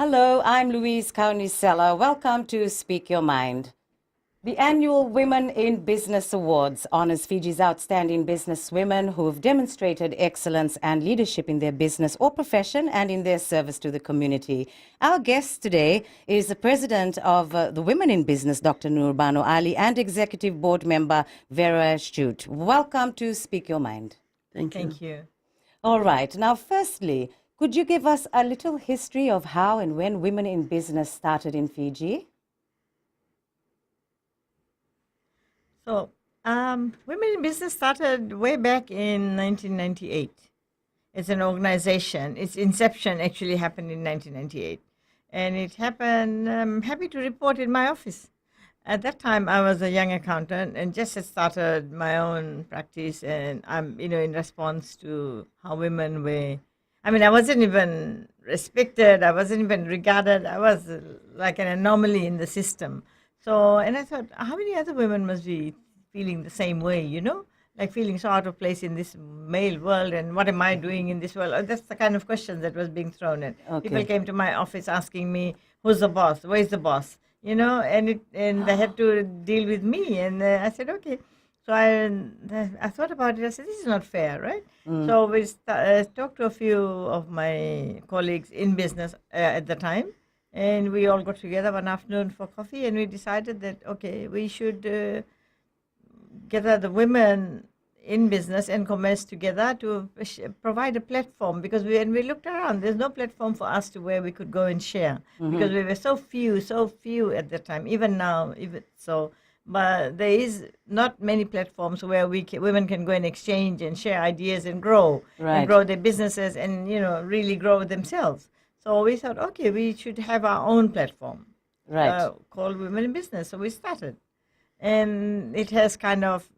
Hello, I'm Louise Kaunisella. Welcome to Speak Your Mind. The annual Women in Business Awards honors Fiji's outstanding business women who have demonstrated excellence and leadership in their business or profession and in their service to the community. Our guest today is the president of the Women in Business, Dr. Nurbanu Ali, and executive board member Vera Stute. Welcome to Speak Your Mind. Thank you. All right. Now, firstly, could you give us a little history of how and when Women in Business started in Fiji? So, Women in Business started way back in 1998. It's an organization. Its inception actually happened in 1998. And it happened, I'm happy to report, in my office. At that time, I was a young accountant and just had started my own practice. And I'm, in response to how women were, I wasn't even respected. I wasn't even regarded. I was like an anomaly in the system. So, and I thought, how many other women must be feeling the same way, like feeling so out of place in this male world, and what am I doing in this world? That's the kind of question that was being thrown at. Okay. People came to my office asking me, who's the boss? Where's the boss? And they had to deal with me. And I said, okay. So I thought about it. I said, this is not fair, right? So we talked to a few of my colleagues in business at the time. And we all got together one afternoon for coffee, and we decided that, okay, we should gather the women in business and commerce together to provide a platform, because when we looked around, there's no platform for us to where we could go and share, because we were so few at the time, even now, even so. But there is not many platforms where women can go and exchange and share ideas and grow, Right. and grow their businesses and, really grow themselves. So we thought, okay, we should have our own platform, Right. called Women in Business. So we started. And it has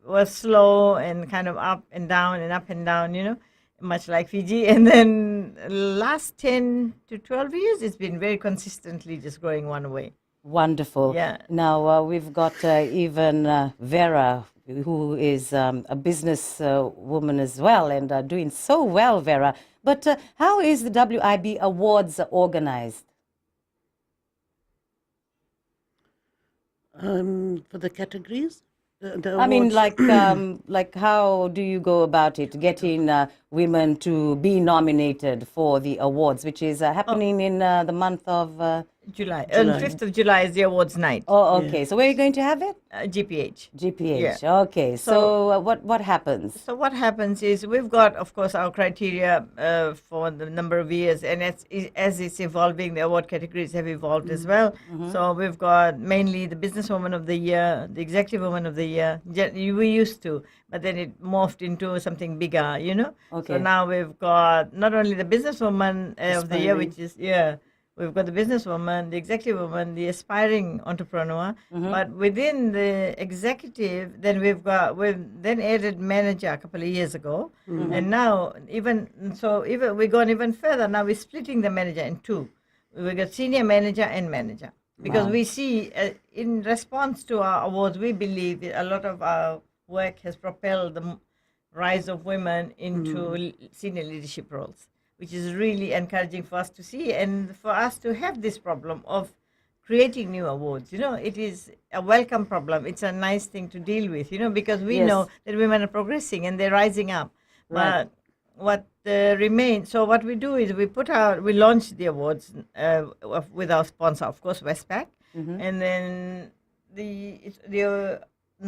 was slow and kind of up and down, much like Fiji. And then last 10 to 12 years, it's been very consistently just growing one way. Wonderful. Yeah. Now, we've got even Vera, who is a business woman as well, and doing so well, Vera. But how is the WIB Awards organized? For the categories? The I mean, awards? like how do you go about it, getting women to be nominated for the awards, which is happening in the month of... July. 5th of July is the awards night. Oh, okay. So where are you going to have it? GPH. GPH. Yeah. Okay. So what happens? So what happens is we've got, of course, our criteria for the number of years, and as it's evolving, the award categories have evolved as well. So we've got mainly the Businesswoman of the Year, the Executive Woman of the Year. We used to, but then it morphed into something bigger, Okay. So now we've got not only the Businesswoman of the Year, which is, we've got the businesswoman, the executive woman, the aspiring entrepreneur. But within the executive, then we've then added manager a couple of years ago. And now, even we've gone even further. Now we're splitting the manager in two. We've got senior manager and manager. Because we see, in response to our awards, we believe that a lot of our work has propelled the rise of women into senior leadership roles, which is really encouraging for us to see, and for us to have this problem of creating new awards. It is a welcome problem. It's a nice thing to deal with, because we Yes. know that women are progressing and they're rising up. Right. But what remains, so what we do is we launch the awards with our sponsor, of course, Westpac, and then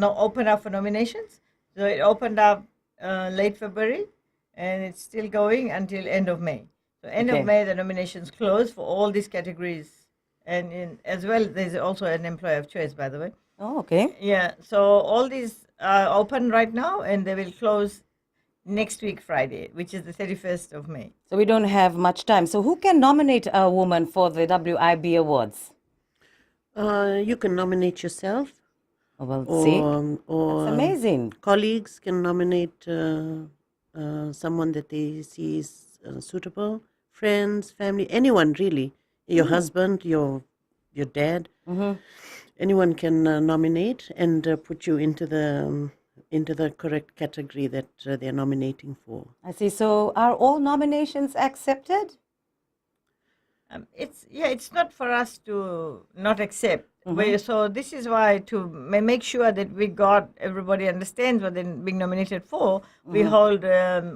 open up for nominations. So it opened up late February, and it's still going until end of May. So end Okay. of May, the nominations close for all these categories. And as well, there's also an employer of choice, by the way. Oh, okay. Yeah, so all these are open right now, and they will close next week, Friday, which is the 31st of May. So we don't have much time. So who can nominate a woman for the WIB Awards? You can nominate yourself, Oh, well, see, or that's amazing. colleagues can nominate someone that they see is suitable. Friends, family, anyone really. Your husband, your dad, anyone can nominate and put you into the correct category that they're nominating for. I see. So are all nominations accepted? it's not for us to not accept. So this is why to make sure that we got everybody understands what they're being nominated for. We hold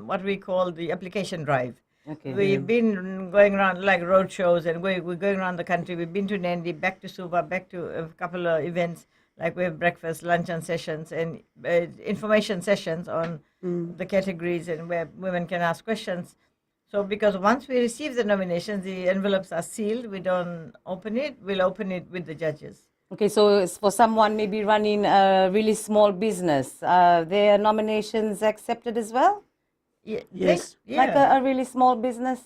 what we call the application drive. Okay. We've been going around like road shows, and we're going around the country. We've been to Nandi, back to Suva, back to a couple of events. Like we have breakfast, luncheon sessions, and information sessions on the categories, and where women can ask questions. So because once we receive the nominations, the envelopes are sealed. We don't open it. We'll open it with the judges. Okay, so it's for someone maybe running a really small business, their nominations accepted as well? Yes. Like a really small business?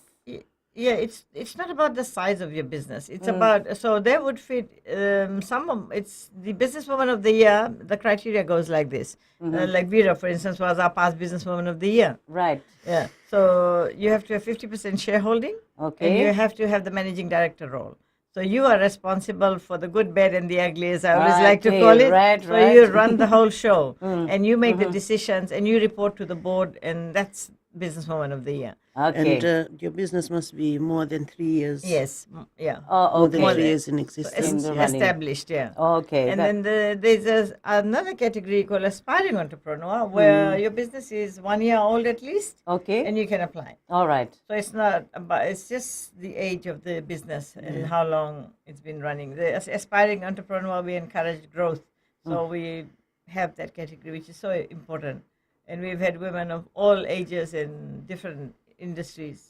Yeah, it's not about the size of your business. It's about, so they would fit it's the businesswoman of the year. The criteria goes like this. Like Vera, for instance, was our past businesswoman of the year. Right. Yeah. So you have to have 50% shareholding. Okay. And you have to have the managing director role. So you are responsible for the good, bad, and the ugly, as I always like to Okay, call it. right, so right. you run the whole show, and you make the decisions, and you report to the board, and that's businesswoman of the year. Okay. And your business must be more than 3 years. Yes. Yeah. Oh, More than okay. 3 years in existence. In the running. Established. Yeah. Okay. And that- then there's another category called aspiring entrepreneur, where your business is 1 year old at least, okay. and you can apply. All right. So it's not about, it's just the age of the business and how long it's been running. The aspiring entrepreneur, we encourage growth. So we have that category, which is so important. And we've had women of all ages and different industries.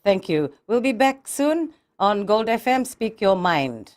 Thank you. We'll be back soon on Gold FM, Speak Your Mind.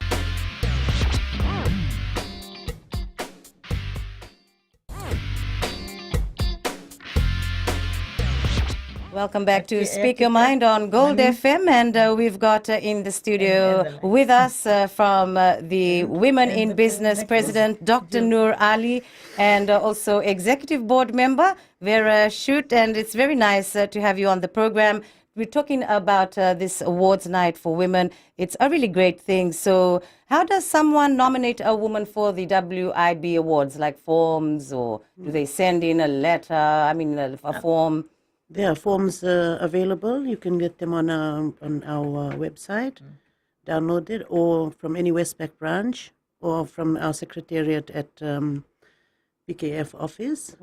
Welcome back to Speak Your Mind on Gold FM, and we've got in the studio with us from the Women in Business President, Dr. Noor Ali, and also Executive Board Member, Vera Shute, and it's very nice to have you on the program. We're talking about this awards night for women. It's a really great thing. So how does someone nominate a woman for the WIB awards, like forms, or do they send in a letter, a form? There are forms available. You can get them on our website, download it, or from any Westpac branch, or from our secretariat at PKF office.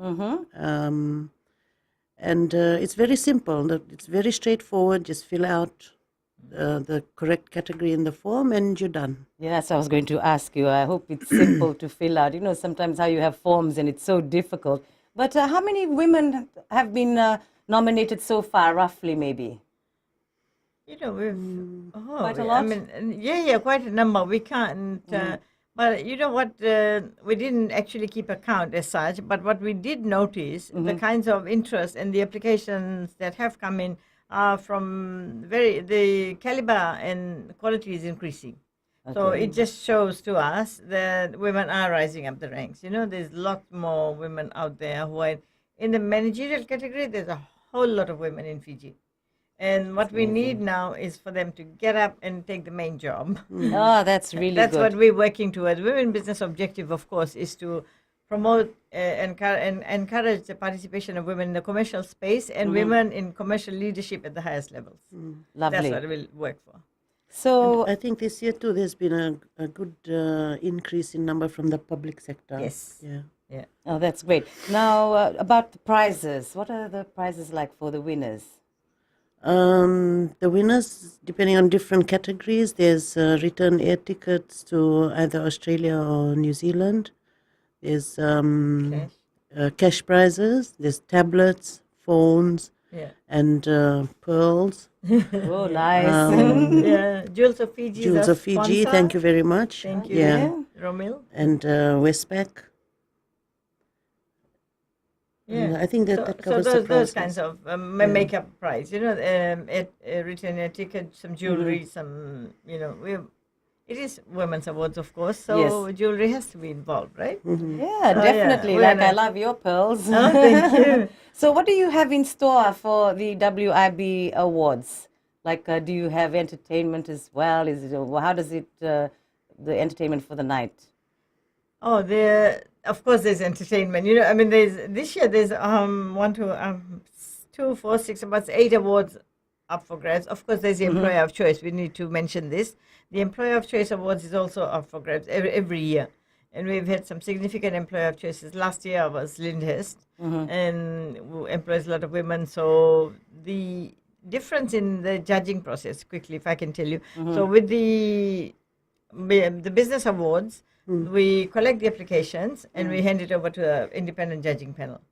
And it's very simple. It's very straightforward. Just fill out the correct category in the form, and you're done. Yeah, that's what I was going to ask you. I hope it's simple to fill out. You know, sometimes how you have forms and it's so difficult. But how many women have been nominated so far, roughly, maybe? You know, we've Quite a lot? I mean, quite a number. We can't. But you know what? We didn't actually keep account as such. But what we did notice, the kinds of interest and the applications that have come in are from the caliber and quality is increasing. So it just shows to us that women are rising up the ranks. You know, there's a lot more women out there who are in the managerial category. There's a whole lot of women in Fiji. And what we need now is for them to get up and take the main job. Oh, that's really That's good. what we're working towards. Women Business objective, of course, is to promote and encourage the participation of women in the commercial space and women in commercial leadership at the highest levels. That's Lovely. what we'll work for. So, I think this year too, there's been a good increase in number from the public sector. Yes. Yeah. Yeah. oh, that's great. Now, about the prizes. What are the prizes like for the winners? The winners, depending on different categories, there's return air tickets to either Australia or New Zealand. There's cash prizes. There's tablets, phones, Yeah. and pearls. Oh, nice. Yeah. Jewels of Fiji. is Jewels our of Fiji. sponsor. Thank you very much. Thank you. Yeah, Romil. and Westpac. Yeah. I think that So covers the those prizes. kinds of makeup prize, you know, return a ticket, some jewelry, some, you know, it is women's awards, of course, so Yes. jewelry has to be involved, right? Yeah, Oh, definitely. yeah. Like, I love your pearls. Oh, thank you. So, what do you have in store for the WIB awards? Like, do you have entertainment as well? How does it, the entertainment for the night? Oh, of course, there's entertainment. You know, I mean, this year there's 2, 4, 6, about 8 awards up for grabs. Of course, there's the Employer of Choice. We need to mention this. The Employer of Choice Awards is also up for grabs every year. And we've had some significant Employer of Choices. Last year was Lyndhurst, and who employs a lot of women. So the difference in the judging process, quickly, if I can tell you. So with the business awards, we collect the applications and we hand it over to an independent judging panel.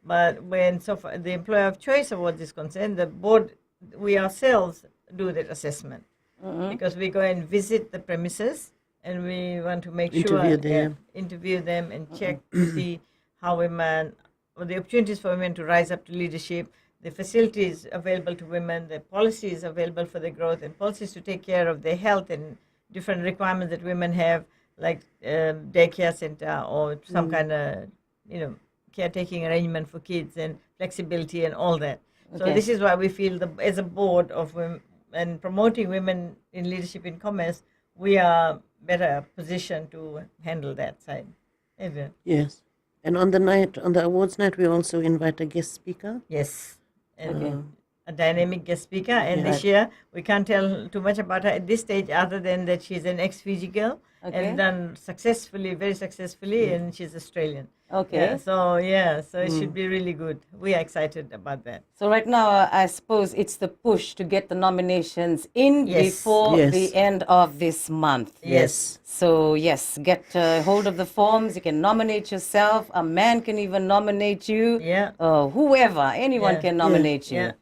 But when so far the Employer of Choice Awards is concerned, the board, we ourselves do that assessment because we go and visit the premises and we want to make sure interview them and check to see how women, or the opportunities for women to rise up to leadership, the facilities available to women, the policies available for their growth, and policies to take care of their health and different requirements that women have, like daycare center or some kind of, caretaking arrangement for kids and flexibility and all that. So this is why we feel as a board of women and promoting women in leadership in commerce, we are better positioned to handle that side. Adrian. Yes. And on the awards night, we also invite a guest speaker. Yes. And a dynamic guest speaker. And this year, we can't tell too much about her at this stage other than that she's an ex-Fiji girl and done successfully, very successfully, and she's Australian. Okay. So it should be really good. We are excited about that. So right now, I suppose it's the push to get the nominations in before the end of this month. Yes. So yes, get hold of the forms. You can nominate yourself. A man can even nominate you. Yeah. Whoever, anyone can nominate you. Yeah.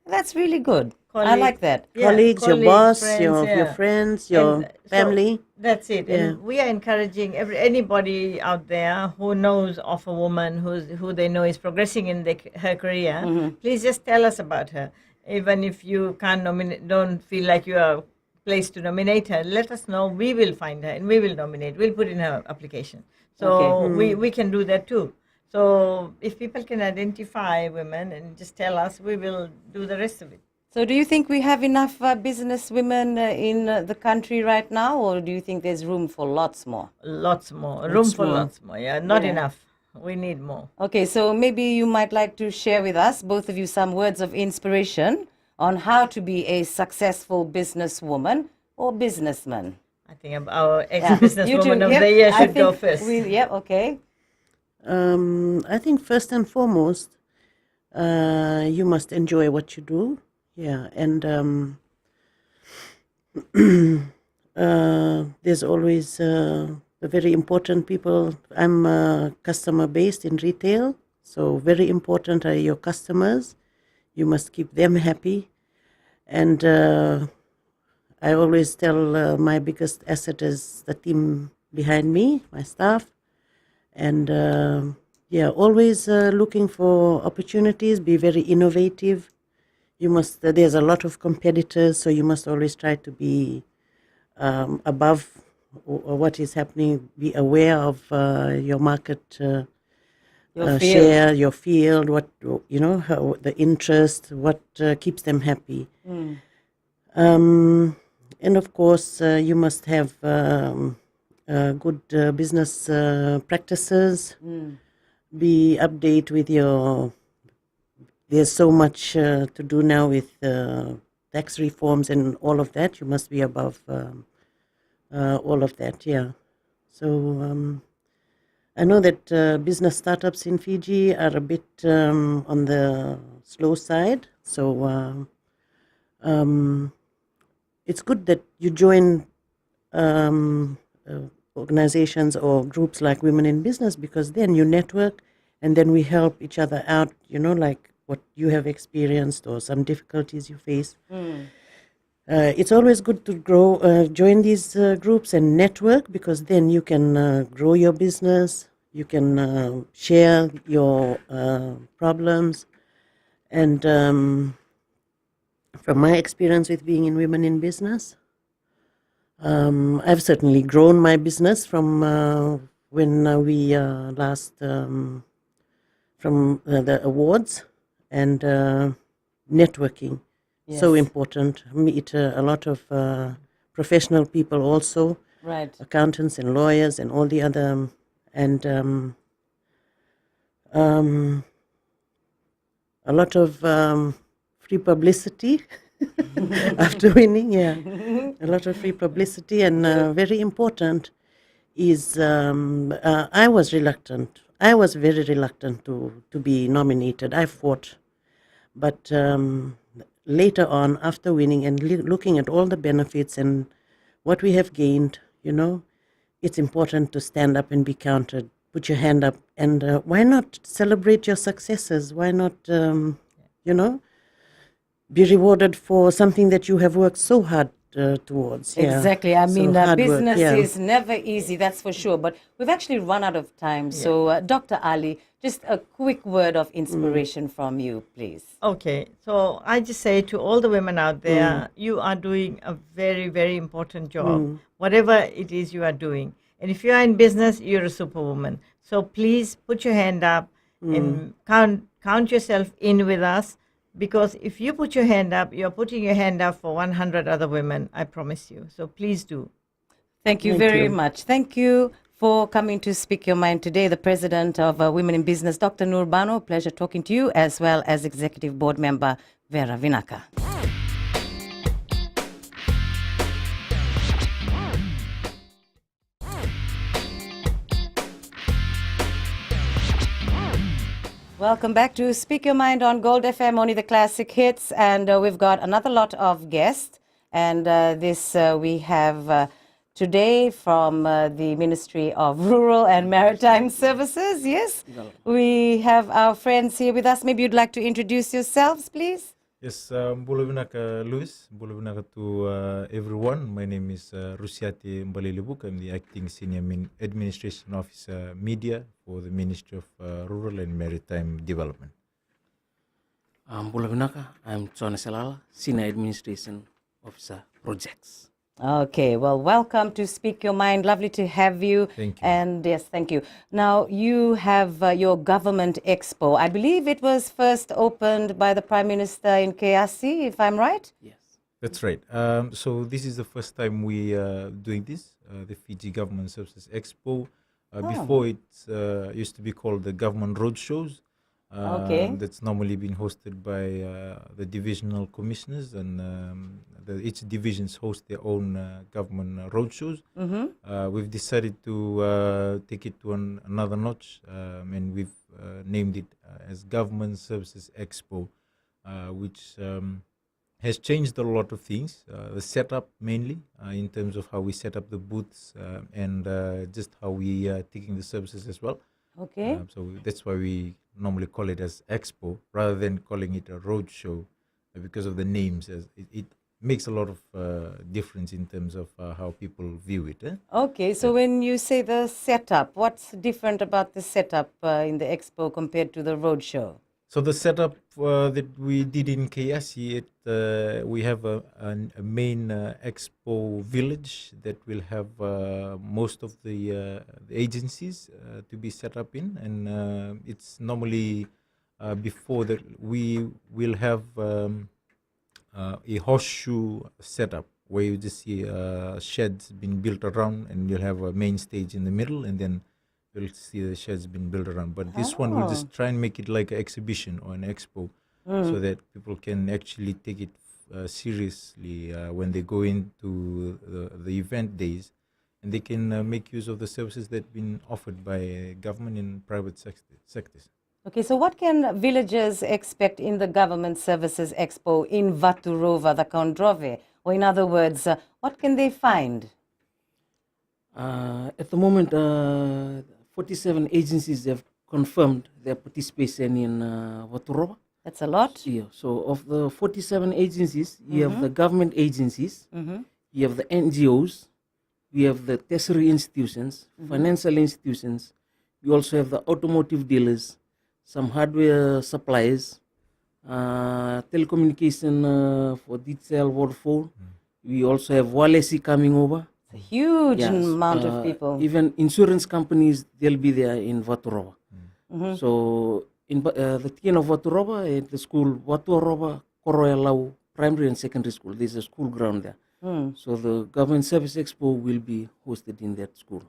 That's really good. I like that. Colleagues, your boss, friends, your friends, your family. So that's it. And we are encouraging anybody out there who knows of a woman who they know is progressing in her career. Please just tell us about her. Even if you can't don't feel like you are placed to nominate her, let us know. We will find her and we will nominate. We'll put in her application. So we can do that too. So if people can identify women and just tell us, we will do the rest of it. So do you think we have enough business women in the country right now, or do you think there's room for lots more? Lots more. Room for lots more. Yeah, not enough. We need more. Okay, so maybe you might like to share with us, both of you, some words of inspiration on how to be a successful businesswoman or businessman. I think our ex-businesswoman of the year should go first. Okay. I think first and foremost, you must enjoy what you do. Yeah, and there's always the very important people. I'm customer based in retail, so very important are your customers. You must keep them happy. And I always tell my biggest asset is the team behind me, my staff. And always looking for opportunities, be very innovative. You must. There's a lot of competitors, so you must always try to be above what is happening. Be aware of your market share, your field, what how, the interest, what keeps them happy. And of course, you must have good business practices. Be update with your. There's so much to do now with tax reforms and all of that. You must be above all of that, yeah. So I know that business startups in Fiji are a bit on the slow side. So it's good that you join organizations or groups like Women in Business, because then you network and then we help each other out, like what you have experienced or some difficulties you face. It's always good to join these groups and network, because then you can grow your business, you can share your problems. And from my experience with being in Women in Business, I've certainly grown my business from when we last, from the awards. And networking, so important. Meet a lot of professional people also, right? Accountants and lawyers and all the other, and a lot of free publicity. after winning. Yeah, a lot of free publicity, and very important is I was reluctant. I was very reluctant to be nominated. I fought, but later on, after winning and looking at all the benefits and what we have gained, it's important to stand up and be counted. Put your hand up, and why not celebrate your successes? Why not, be rewarded for something that you have worked so hard towards? Yeah. Exactly. I So mean, hard work, business yeah. is never easy, that's for sure. But we've actually run out of time. So, Dr. Ali, just a quick word of inspiration from you, please. Okay, so I just say to all the women out there, you are doing a very, very important job, whatever it is you are doing. And if you are in business, you're a superwoman. So please put your hand up and count yourself in with us, because if you put your hand up, you're putting your hand up for 100 other women, I promise you. So please do. Thank you very much. Thank you for coming to Speak Your Mind today. The president of Women in Business, Dr. Noor Bano. Pleasure talking to you, as well as executive board member Vera Vinaka. Welcome back to Speak Your Mind on Gold FM, only the classic hits. And we've got another lot of guests. And we have today from the Ministry of Rural and Maritime Services. Yes, we have our friends here with us. Maybe you'd like to introduce yourselves, please. Yes, Bulavinaka Luis, Bulavinaka to everyone. My name is Rusiati Mbalilibuk. I'm the Acting Senior Administration Officer Media for the Ministry of Rural and Maritime Development. Bulavinaka, I'm Tsone Selala, Senior Administration Officer Projects. Okay, well, welcome to Speak Your Mind. Lovely to have you. Thank you. And yes, thank you. Now, you have your government expo. I believe it was first opened by the Prime Minister in KRC, if I'm right? Yes. That's right. So this is the first time we are doing this, the Fiji Government Services Expo. Before it used to be called the Government Roadshows. Okay. That's normally been hosted by the divisional commissioners, and each divisions host their own government roadshows. We've decided to take it to another notch, and we've named it as Government Services Expo, which has changed a lot of things. The setup mainly, in terms of how we set up the booths and just how we are taking the services as well. Okay. So that's why we normally call it as Expo rather than calling it a road show, because of the names. As it makes a lot of difference in terms of how people view it. Okay, so when you say the setup, what's different about the setup in the expo compared to the roadshow? So the setup that we did in KSC, we have a main expo village that will have most of the agencies to be set up in, and it's normally before that we will have a horseshoe setup where you just see sheds being built around, and you'll have a main stage in the middle, and then you'll see the sheds being built around. But this one will just try and make it like an exhibition or an expo, so that people can actually take it seriously when they go into the event days, and they can make use of the services that have been offered by government and private sectors. Okay, so what can villagers expect in the Government Services Expo in Vaturowa, the Kondrove? Or in other words, what can they find? At the moment, 47 agencies have confirmed their participation in Vaturowa. That's a lot. Yeah, so of the 47 agencies, you have the government agencies, you have the NGOs, we have the tertiary institutions, financial institutions, we also have the automotive dealers, some hardware suppliers, telecommunication for DCL, Vodafone. We also have Walesi coming over. It's a huge Yes, amount of people. Even insurance companies, they'll be there in Vaturowa. So in the Tian of Vaturowa, at the school Vaturowa Koroyalau Primary and Secondary School, there's a school ground there. So the Government Service Expo will be hosted in that school.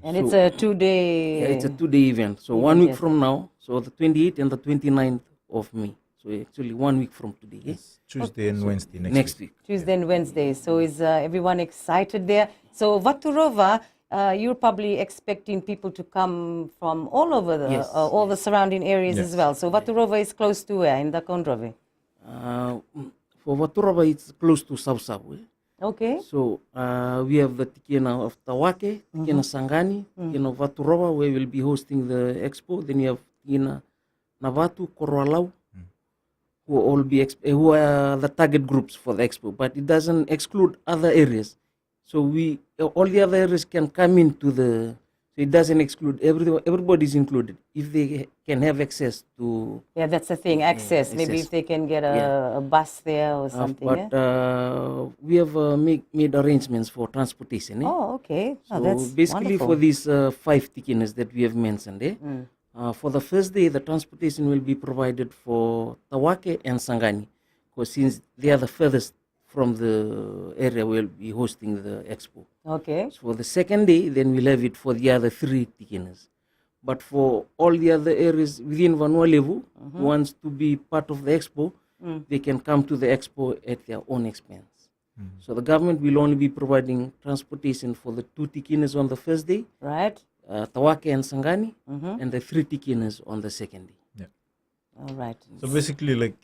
And it's a 2-day... Yeah, it's a 2-day event. So 1 week from now, so the 28th and the 29th of May. So actually 1 week from today. Yes, Tuesday and Wednesday Next week. Tuesday and Wednesday. So is everyone excited there? So Vaturova, you're probably expecting people to come from all over Yes, all the surrounding areas as Yes. well. So Vaturova is close to where in the Kondrove? For Vaturaba, it's close to Savu. Okay. So we have the Tikena of Tawake, Tikena Sangani, Tikena of Vaturaba, where we'll be hosting the expo. Then you have Tikena Navatu, Koroalau, who all be who are the target groups for the expo. But it doesn't exclude other areas. So we all the other areas can come into the. So it doesn't exclude everybody is included if they can have access to. Yeah, that's the thing. Access. Maybe access. if they can get a bus there or something. But yeah? we have made arrangements for transportation. Oh, okay. Oh, So that's basically wonderful. for these 5 tikinas that we have mentioned, for the first day, the transportation will be provided for Tawake and Sangani, because since they are the furthest from the area we'll be hosting the expo. Okay. So for the second day, then we'll have it for the other 3 tikinas. But for all the other areas within Vanuatu who wants to be part of the expo, they can come to the expo at their own expense. So the government will only be providing transportation for the 2 tikinas on the first day, Right. Tawake and Sangani, and the 3 tikinas on the second day. All right. So basically, like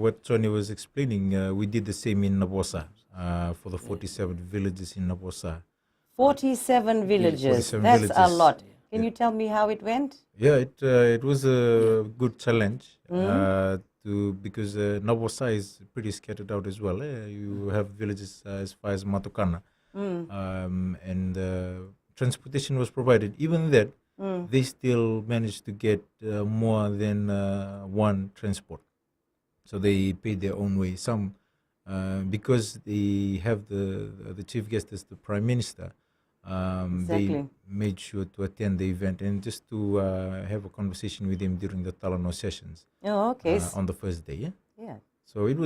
what Tony was explaining, we did the same in Nabosa for the 47 villages in Nabosa. 47 villages. 47 That's a villages. lot. Can you tell me how it went? Yeah, it was a good challenge because Nabosa is pretty scattered out as well. You have villages as far as Matokana, and transportation was provided. Even that, they still managed to get more than one transport. So they paid their own way. Some because they have the chief guest as the prime minister. They Exactly. made sure to attend the event and just to have a conversation with him during the Talano sessions Oh, okay. on the first day. Yeah. Yeah. So it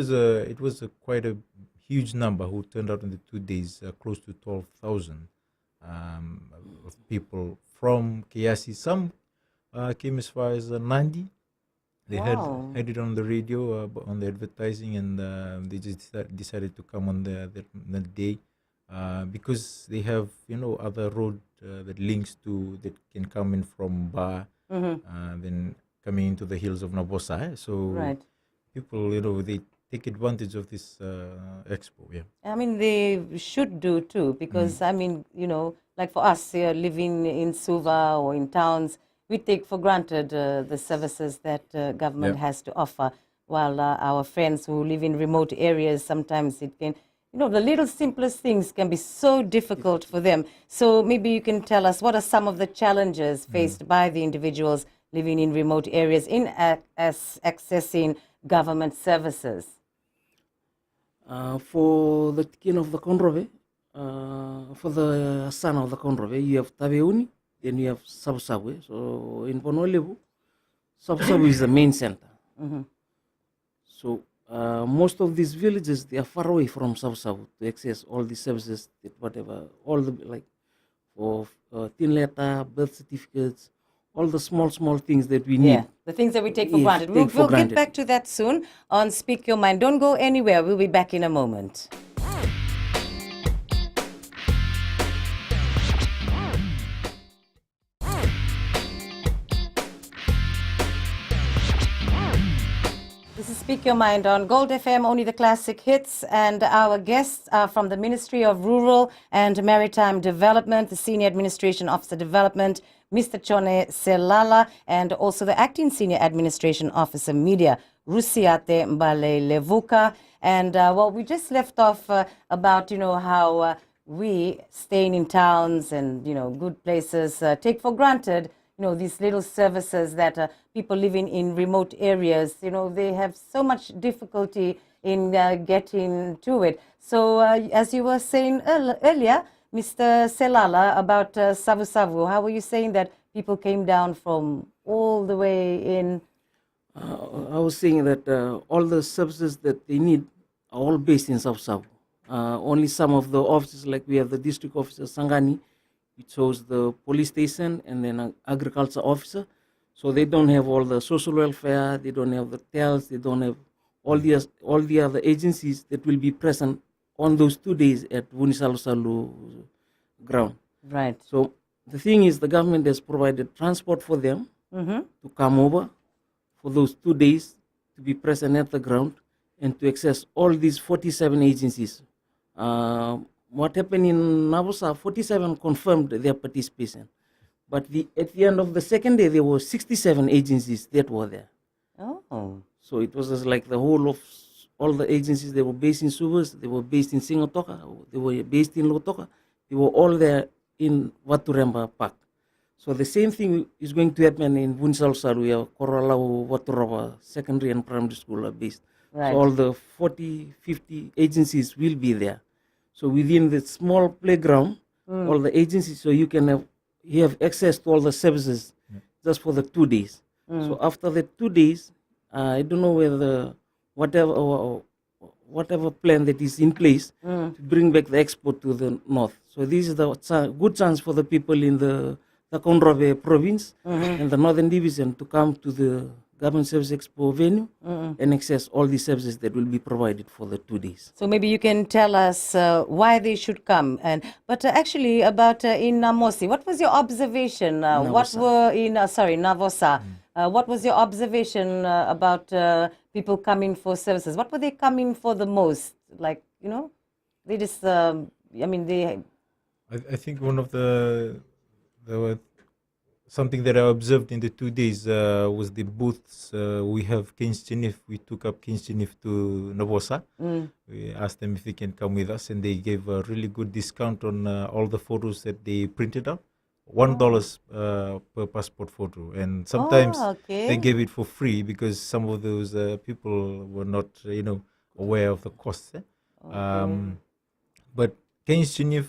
was quite a huge number who turned out in the 2 days, close to 12,000 of people from Kiasi. Some came as far as Nandi. They Wow. had it on the radio, on the advertising, and they just decided to come on the day because they have other road that links to that can come in from Ba, then coming into the hills of Nabosa. So Right. people, they take advantage of this expo. Yeah. I mean, they should do too, because I mean, like for us here living in Suva or in towns, we take for granted the services that government Yeah. has to offer, while our friends who live in remote areas, sometimes it can, the little simplest things can be so difficult for them. So maybe you can tell us what are some of the challenges faced by the individuals living in remote areas in accessing government services. For the king of the Kondrove, for the son of the Kondrove, you have Taveuni, then you have Sabusabu. So in Ponolevu, Sabusabu is the main center. So most of these villages, they are far away from Sabusabu to access all the services, whatever, all the like for tin letter, birth certificates, all the small things that we need. Yeah, the things that we take for Yes, granted. take We'll, for we'll get granted. back to that soon on Speak Your Mind. Don't go anywhere. We'll be back in a moment. This is Speak Your Mind on Gold FM, only the classic hits. And our guests are from the Ministry of Rural and Maritime Development, the Senior Administration Officer Development, Mr. Chone Selala, and also the Acting Senior Administration Officer Media, Rusiate Mbale Levuka. And we just left off about, how we staying in towns and, good places take for granted these little services that people living in remote areas, they have so much difficulty in getting to it. So as you were saying earlier, Mr. Selala, about Savu Savu, how were you saying that people came down from all the way in? I was saying that all the services that they need are all based in Savu. Only some of the offices, like we have the district officer Sangani, which hosts the police station, and then an agriculture officer. So they don't have all the social welfare, they don't have the TELS, they don't have all the other agencies that will be present on those 2 days at Vunisalu ground. Right. So the thing is, the government has provided transport for them to come over for those 2 days to be present at the ground and to access all these 47 agencies. What happened in Navosa, 47 confirmed their participation. But at the end of the second day, there were 67 agencies that were there. Oh. So it was just like the whole of all the agencies. They were based in Subas, they were based in Singotoka, they were based in Lotoka. They were all there in Waturemba Park. So the same thing is going to happen in Vunisalu, where Korolau, Waturova Secondary and Primary School are based. Right. So all the 40, 50 agencies will be there. So within the small playground, all the agencies, so you have access to all the services just for the 2 days. So after the 2 days, I don't know whether whatever plan that is in place to bring back the expo to the north. So this is the good chance for the people in the Takonrove province and the northern division to come to the Government Service Expo venue and access all the services that will be provided for the 2 days. So maybe you can tell us why they should come. But actually, about in Namosi, what was your observation? What were in Navosa? What was your observation about people coming for services? What were they coming for the most? Like, they just. I think one of the something that I observed in the 2 days was the booths. We have Kings Chinif. We took up Kings Chinif to Navosa. We asked them if they can come with us, and they gave a really good discount on all the photos that they printed out. $1 per passport photo, and sometimes they gave it for free because some of those people were not, aware of the costs. But Kings Chinif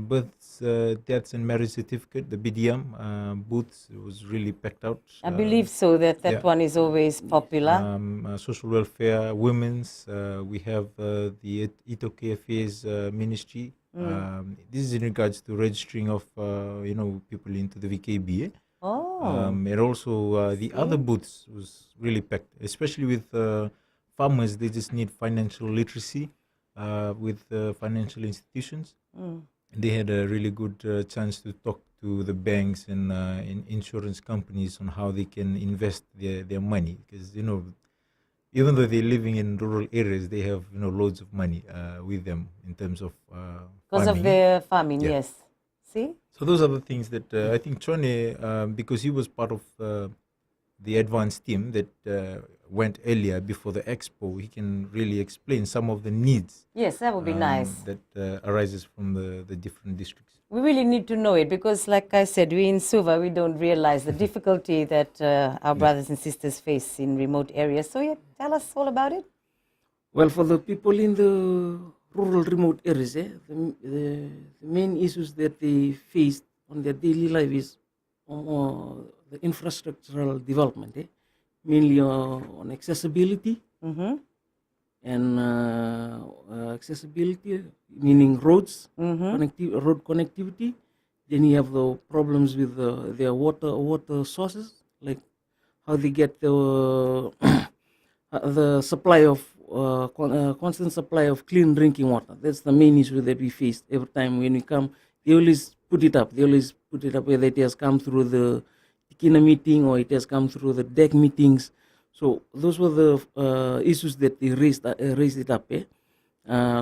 births, deaths, and marriage certificate, the BDM booths was really packed out. I believe so. That one is always popular. Social welfare, women's. We have the Itoke Affairs Ministry. This is in regards to registering of people into the VKB. And also the other booths was really packed, especially with farmers. They just need financial literacy with financial institutions. They had a really good chance to talk to the banks and insurance companies on how they can invest their money, because even though they're living in rural areas, they have loads of money with them in terms of because of their farming. Yes. See. So those are the things that I think Chone, because he was part of the advanced team that went earlier before the expo, he can really explain some of the needs. Yes, that would be nice. That arises from the different districts. We really need to know it because, like I said, we in Suva, we don't realize the difficulty that our brothers and sisters face in remote areas. So tell us all about it. Well, for the people in the rural remote areas, the main issues that they face on their daily life is the infrastructural development, mainly on accessibility, and accessibility meaning roads, road connectivity. Then you have the problems with their water sources, like how they get the the supply of constant supply of clean drinking water. That's the main issue that we face every time when we come. They always put it up. Whether it has come through the Tikina meeting or it has come through the DEC meetings. So those were the issues that they raised it up.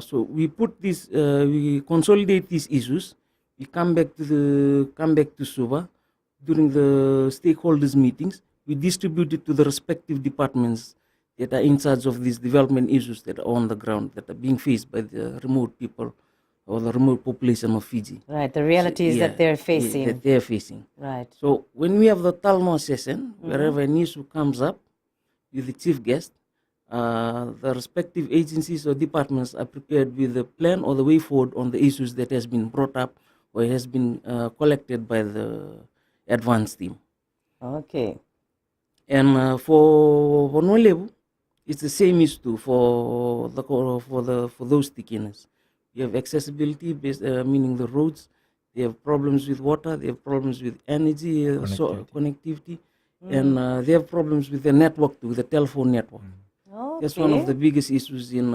So we put this, we consolidate these issues. We come back to Suva during the stakeholders meetings. We distribute it to the respective departments that are in charge of these development issues that are on the ground, that are being faced by the remote people or the remote population of Fiji. Right, the realities that they're facing. That they're facing. Right. So when we have the Talno session, wherever an issue comes up with the chief guest, the respective agencies or departments are prepared with the plan or the way forward on the issues that has been brought up or has been collected by the advanced team. Okay. And for Vonuelevu, it's the same issue for those Tikinas. You have accessibility, meaning the roads. They have problems with water. They have problems with energy, connectivity, and they have problems with the network, with the telephone network. That's one of the biggest issues in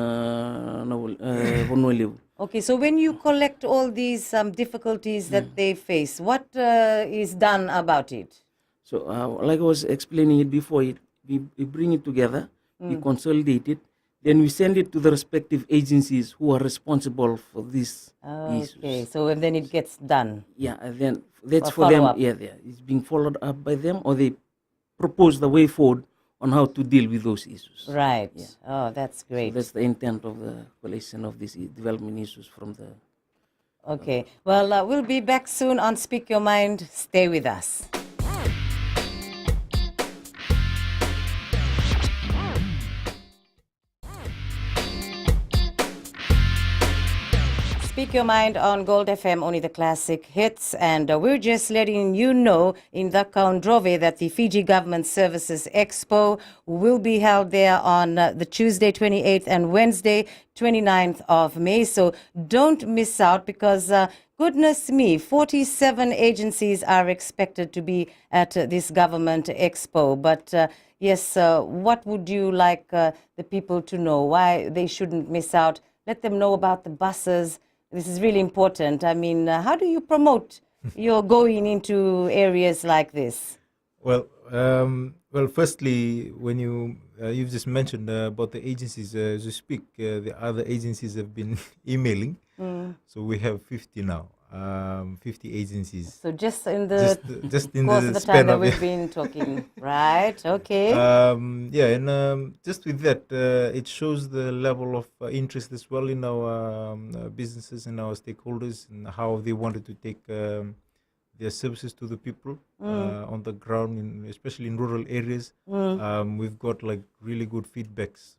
Vonoleu. Okay, so when you collect all these difficulties that they face, what is done about it? So, like I was explaining it before, we bring it together, we consolidate it, then we send it to the respective agencies who are responsible for these issues. Okay, so and then it gets done. Yeah, and then that's For for them. follow-up. Yeah, it's being followed up by them, or they propose the way forward on how to deal with those issues. Right. Yeah. Oh, that's So great. that's the intent of the collection of these development issues from the. Okay. Well, we'll be back soon on Speak Your Mind. Stay with us. Speak Your Mind on Gold FM, only the classic hits. And we're just letting you know in the Kaundrove that the Fiji Government Services Expo will be held there on the Tuesday 28th and Wednesday 29th of May. So don't miss out because goodness me, 47 agencies are expected to be at this government expo. But yes, what would you like the people to know? Why they shouldn't miss out? Let them know about the buses. This is really important. I mean, how do you promote your going into areas like this? Well, firstly, when you've just mentioned about the agencies, as you speak, the other agencies have been emailing. So we have 50 now, 50 agencies. So just in the just in course the of the span time that of we've been talking, right? Okay. Just with that, it shows the level of interest as well in our businesses and our stakeholders and how they wanted to take their services to the people on the ground, especially in rural areas. We've got like really good feedbacks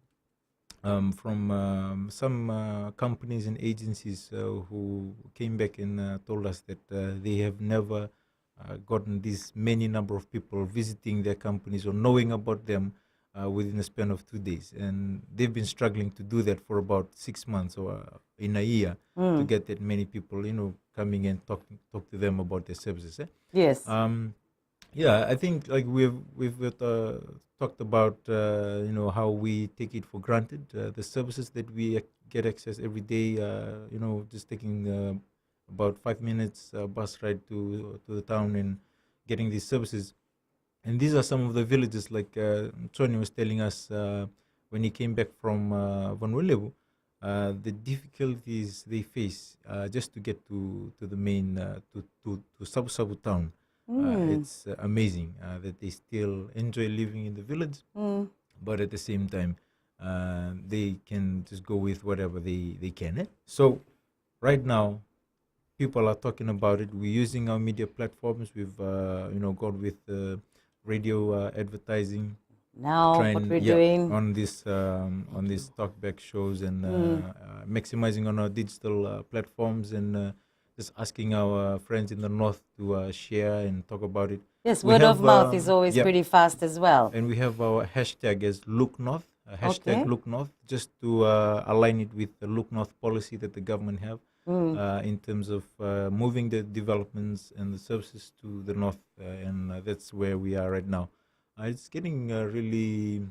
from some companies and agencies who came back and told us that they have never gotten this many number of people visiting their companies or knowing about them within a span of 2 days, and they've been struggling to do that for about 6 months or in a year to get that many people, coming and talk to them about their services. Yes. I think like we've talked about how we take it for granted, the services that we get access every day. Just taking about 5 minutes bus ride to the town and getting these services. And these are some of the villages, like Tony was telling us when he came back from Vonoleu, the difficulties they face just to get to the main, to Sabu town. It's amazing that they still enjoy living in the village, but at the same time, they can just go with whatever they can. So right now, people are talking about it. We're using our media platforms. We've gone with radio advertising. Now what we're doing on these talkback shows and maximizing on our digital platforms and just asking our friends in the north to share and talk about it. Yes, We word have, of mouth is always pretty fast as well. And we have our hashtag as Look North, hashtag Okay. Look North, just to align it with the Look North policy that the government have in terms of moving the developments and the services to the north, and that's where we are right now. It's getting really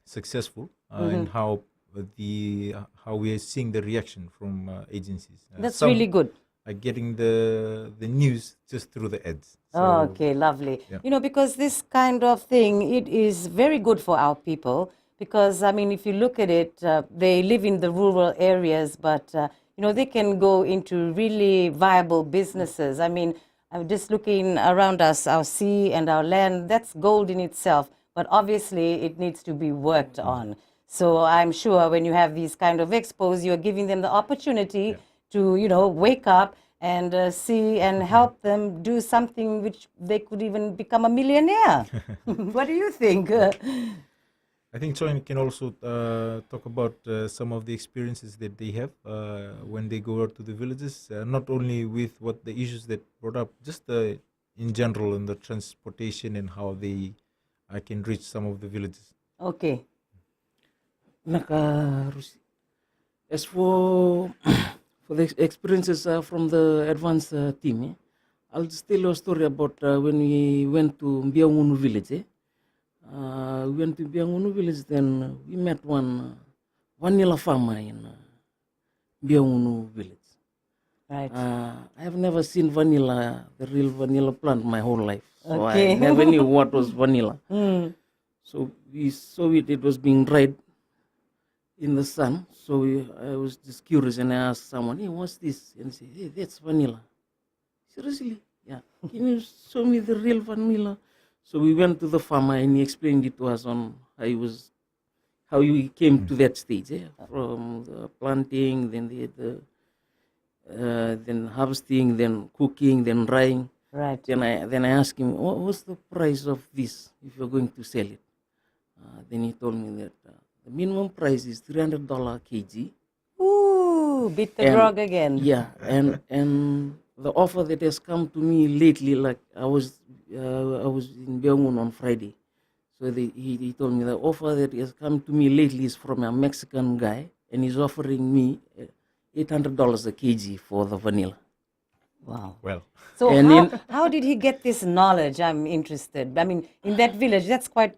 successful in how we are seeing the reaction from agencies. That's Some really good. are getting the news just through the ads. Oh, okay, lovely. Yeah. Because this kind of thing, it is very good for our people because, I mean, if you look at it, they live in the rural areas, but, they can go into really viable businesses. I mean, I'm just looking around us, our sea and our land, that's gold in itself, but obviously it needs to be worked on. So I'm sure when you have these kind of expos, you're giving them the opportunity to, wake up and see and help them do something which they could even become a millionaire. What do you think? I think Choi can also talk about some of the experiences that they have when they go out to the villages, not only with what the issues that brought up, just in general in the transportation and how they can reach some of the villages. Okay. As for for the experiences from the advanced team. I'll just tell you a story about when we went to Mbiangunu village. We went to Mbiangunu village, then we met one vanilla farmer in Mbiangunu village. Right. I have never seen vanilla, the real vanilla plant, my whole life. So Okay. I never knew what was vanilla. Mm. So we saw it was being dried in the sun. So I was just curious and I asked someone, hey, what's this? And he said, hey, that's vanilla. Seriously? Yeah. Can you show me the real vanilla? So we went to the farmer and he explained it to us on how he came to that stage, from the planting, then then harvesting, then cooking, then drying. Right. Then I asked him, what's the price of this if you're going to sell it? Then he told me that the minimum price is $300 kg. Ooh, beat the And- drug again. Yeah, and the offer that has come to me lately, like I was in Beomun on Friday, so he told me the offer that has come to me lately is from a Mexican guy, and he's offering me $800 a kg for the vanilla. Wow. Well, So And how did he get this knowledge? I'm interested. I mean, in that village, that's quite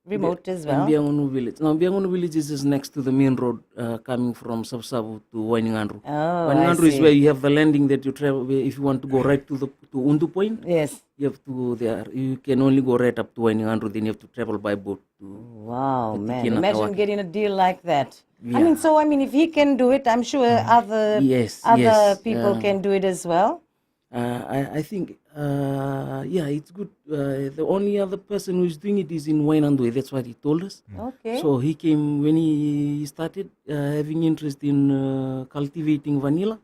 remote as In well. Biangunu village. Now, Biangunu village is just next to the main road coming from Sabsabu to Wainingandru. Oh, I Wainingandru is see. where you have the landing that you travel. Where if you want to go right to Undu Point, Yes. you have to go there. You can only go right up to Wainingandru. Then you have to travel by boat to. Wow, The man. Tikina Imagine Kawaki. getting a deal like that. I Yeah. mean, if he can do it, I'm sure other Yes, other yes, people can do it as well. I think, it's good. The only other person who is doing it is in Wainandoi. That's what he told us. Okay. So he came when he started having interest in cultivating vanilla.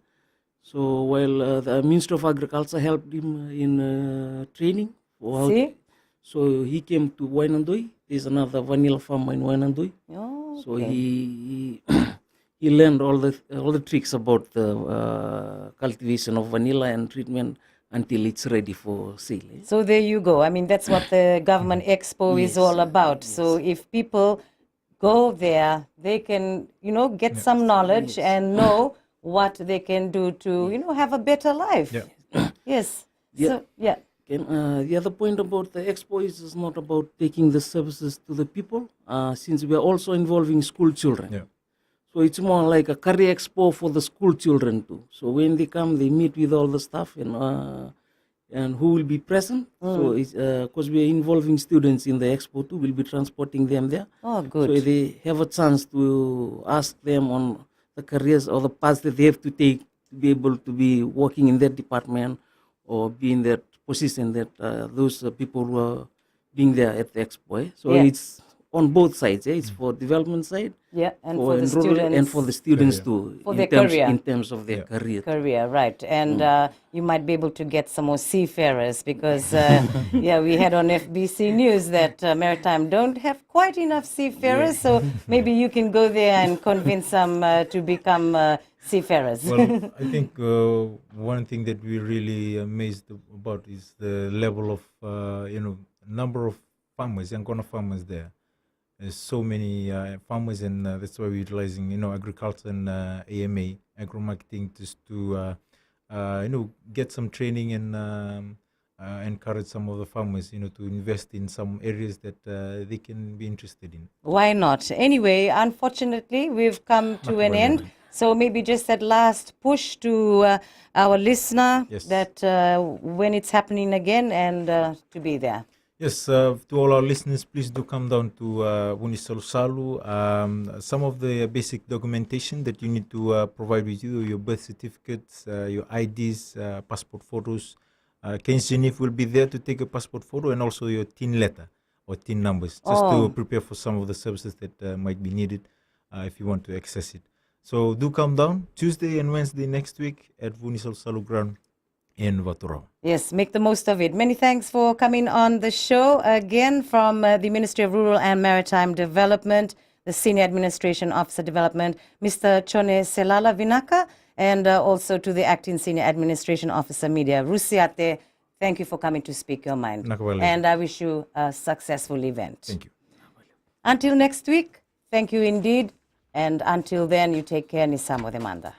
So while the Ministry of Agriculture helped him in training, for how See? so he came to Wainandoi. There's another vanilla farmer in Wainandoi. Oh, So okay. he he learned all the tricks about the cultivation of vanilla and treatment until it's ready for sale. So there you go. I mean, that's what the government expo is Yes, all about. So if people go there, they can, get some knowledge and know what they can do to, have a better life. Yeah. Yes. Yeah. So, yeah. The other point about the expo is it's not about taking the services to the people, since we are also involving school children. yeah. So it's more like a career expo for the school children too. So when they come, they meet with all the staff and who will be present. So it's because we are involving students in the expo too, we'll be transporting them there. Oh, So good. they have a chance to ask them on the careers or the paths that they have to take to be able to be working in that department or be in that position that those people who are being there at the expo. So Yeah. it's on both sides. It's for development side, Yeah, and for the enrollment, students. and for the students Career. too, For in their terms, career. in terms of their career. Career, right. And you might be able to get some more seafarers because, we had on FBC News that Maritime don't have quite enough seafarers. So maybe you can go there and convince them to become seafarers. Well, I think one thing that we're really amazed about is the level of, number of farmers, Yankona farmers there. There's so many farmers, and that's why we're utilizing, agriculture and AMA, agro-marketing, just to, get some training and encourage some of the farmers, to invest in some areas that they can be interested in. Why not? Anyway, unfortunately, we've come to an end. So maybe just that last push to our listener Yes. that when it's happening again and to be there. Yes, to all our listeners, please do come down to Vunisolo Salu. Some of the basic documentation that you need to provide with you, your birth certificates, your IDs, passport photos. Keynes Genève will be there to take a passport photo and also your TIN letter or TIN numbers, just to prepare for some of the services that might be needed if you want to access it. So do come down Tuesday and Wednesday next week at Vunisolo Salu Ground in Vaturau. Yes, make the most of it. Many thanks for coming on the show again from the Ministry of Rural and Maritime Development, the Senior Administration Officer Development, Mr. Chone Selala Vinaka, and also to the Acting Senior Administration Officer Media, Rusiate. Thank you for coming to Speak Your Mind. Nakawale. And I wish you a successful event. Thank you. Until next week, thank you indeed. And until then, you take care. Nisamo Demanda.